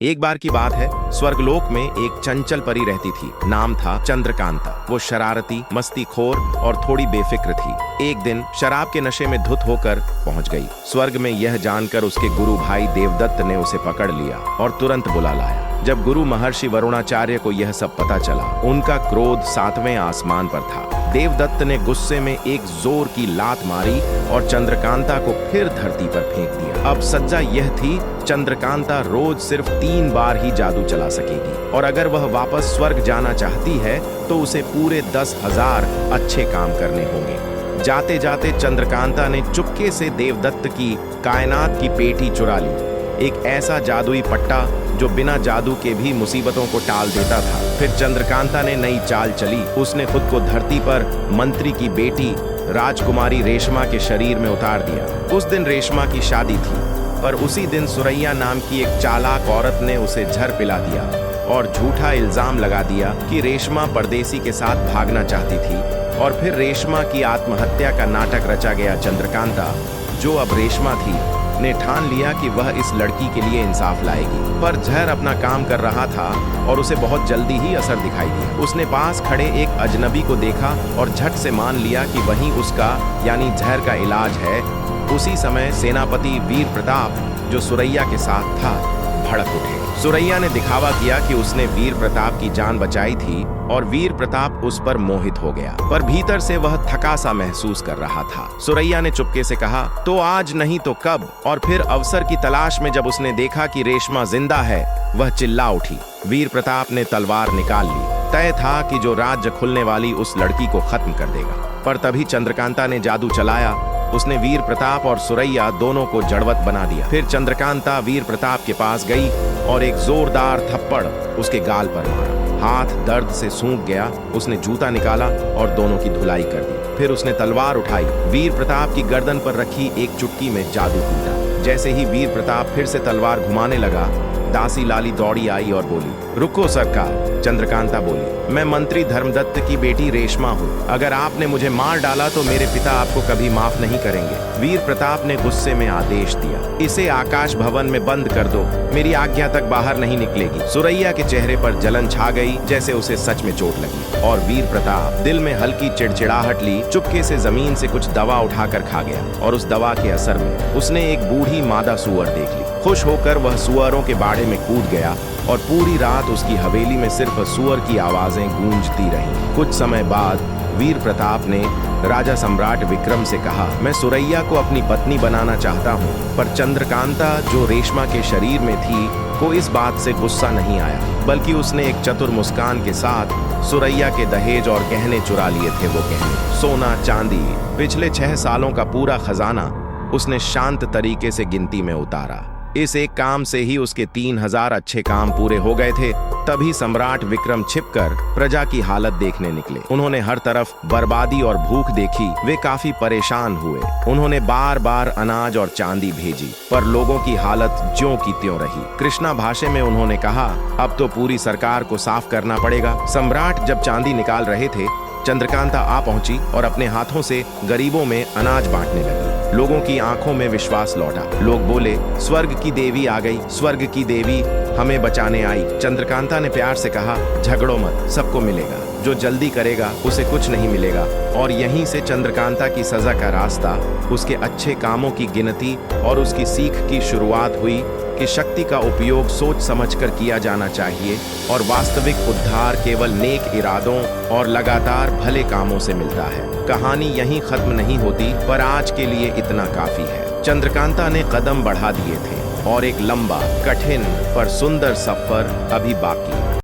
एक बार की बात है, स्वर्गलोक में एक चंचल परी रहती थी। नाम था चंद्रकांता। वो शरारती, मस्तीखोर और थोड़ी बेफिक्र थी। एक दिन शराब के नशे में धुत होकर पहुंच गई। स्वर्ग में यह जानकर उसके गुरु भाई देवदत्त ने उसे पकड़ लिया और तुरंत बुला लाया। जब गुरु महर्षि वरुणाचार्य को यह सब पता चला, उनका क्रोध 7वें आसमान पर था। देवदत्त ने गुस्से में एक जोर की लात मारी और चंद्रकांता को फिर धरती पर फेंक दिया। अब सज्जा यह थी, चंद्रकांता रोज सिर्फ 3 बार ही जादू चला सकेगी और अगर वह वापस स्वर्ग जाना चाहती है तो उसे पूरे 10,000 अच्छे काम करने होंगे। जाते जाते चंद्रकांता ने चुपके से देवदत्त की कायनात की पेटी चुरा ली, एक ऐसा जादुई पट्टा जो बिना जादू के भी मुसीबतों को टाल देता था। फिर चंद्रकांता ने नई चाल चली। उसने खुद को धरती पर मंत्री की बेटी राजकुमारी रेशमा के शरीर में उतार दिया। उस दिन रेशमा की शादी थी, पर उसी दिन सुरैया नाम की एक चालाक औरत ने उसे जहर पिला दिया और झूठा इल्जाम लगा दिया कि रेशमा परदेसी के साथ भागना चाहती थी और फिर रेशमा की आत्महत्या का नाटक रचा गया। चंद्रकांता, जो अब रेशमा थी, ने ठान लिया कि वह इस लड़की के लिए इंसाफ लाएगी, पर जहर अपना काम कर रहा था और उसे बहुत जल्दी ही असर दिखाई दिया। उसने पास खड़े एक अजनबी को देखा और झट से मान लिया कि वही उसका यानी जहर का इलाज है। उसी समय सेनापति वीर प्रताप, जो सुरैया के साथ था, भड़क उठे। सुरैया ने दिखावा किया कि उसने वीर प्रताप की जान बचाई थी और वीर प्रताप उस पर मोहित हो गया, पर भीतर से वह थका सा महसूस कर रहा था। सुरैया ने चुपके से कहा, तो आज नहीं तो कब? और फिर अवसर की तलाश में जब उसने देखा कि रेशमा जिंदा है, वह चिल्ला उठी। वीर प्रताप ने तलवार निकाल ली। तय था कि जो राज्य खुलने वाली उस लड़की को खत्म कर देगा, पर तभी चंद्रकांता ने जादू चलाया। उसने वीर प्रताप और सुरैया दोनों को जड़वत बना दिया। फिर चंद्रकांता वीर प्रताप के पास गई और एक जोरदार थप्पड़ उसके गाल पर मारा। हाथ दर्द से सूख गया। उसने जूता निकाला और दोनों की धुलाई कर दी। फिर उसने तलवार उठाई। वीर प्रताप की गर्दन पर रखी एक चुटकी में जादू टूटा। जैसे ही वीर प्रताप फिर से तलवार घुमाने लगा, दासी लाली दौड़ी आई और बोली, रुको सरकार। चंद्रकांता बोली, मैं मंत्री धर्मदत्त की बेटी रेशमा हूँ। अगर आपने मुझे मार डाला तो मेरे पिता आपको कभी माफ नहीं करेंगे। वीर प्रताप ने गुस्से में आदेश दिया, इसे आकाश भवन में बंद कर दो, मेरी आज्ञा तक बाहर नहीं निकलेगी। सुरैया के चेहरे पर जलन छा गई, जैसे उसे सच में चोट लगी, और वीर प्रताप दिल में हल्की चिड़चिड़ाहट ली। चुपके से जमीन से कुछ दवा उठाकर खा गया और उस दवा के असर में उसने एक बूढ़ी मादा सुअर देख ली। खुश होकर वह सुअरों के बाड़े में कूद गया और पूरी रात उसकी हवेली में सिर्फ सुअर की आवाजें गूंजती रहीं। कुछ समय बाद वीर प्रताप ने राजा सम्राट विक्रम से कहा, मैं सुरैया को अपनी पत्नी बनाना चाहता हूँ। पर चंद्रकांता, जो रेशमा के शरीर में थी, को इस बात से गुस्सा नहीं आया, बल्कि उसने एक चतुर मुस्कान के साथ सुरैया के दहेज और गहने चुरा लिए थे। वो गहने, सोना चांदी, पिछले 6 सालों का पूरा खजाना उसने शांत तरीके से गिनती में उतारा। इस एक काम से ही उसके 3,000 अच्छे काम पूरे हो गए थे। तभी सम्राट विक्रम छिपकर प्रजा की हालत देखने निकले। उन्होंने हर तरफ बर्बादी और भूख देखी। वे काफी परेशान हुए। उन्होंने बार बार अनाज और चांदी भेजी, पर लोगों की हालत ज्यों की त्यों रही। कृष्णा भाषा में उन्होंने कहा, अब तो पूरी सरकार को साफ करना पड़ेगा। सम्राट जब चांदी निकाल रहे थे, चंद्रकांता आ पहुंची और अपने हाथों से गरीबों में अनाज बांटने लगी। लोगों की आंखों में विश्वास लौटा। लोग बोले, स्वर्ग की देवी आ गई, स्वर्ग की देवी हमें बचाने आई। चंद्रकांता ने प्यार से कहा, झगड़ो मत, सबको मिलेगा। जो जल्दी करेगा उसे कुछ नहीं मिलेगा। और यहीं से चंद्रकांता की सजा का रास्ता, उसके अच्छे कामों की गिनती और उसकी सीख की शुरुआत हुई कि शक्ति का उपयोग सोच समझकर किया जाना चाहिए और वास्तविक उद्धार केवल नेक इरादों और लगातार भले कामों से मिलता है। कहानी यहीं खत्म नहीं होती, पर आज के लिए इतना काफी है। चंद्रकांता ने कदम बढ़ा दिए थे और एक लंबा, कठिन पर सुंदर सफर अभी बाकी है।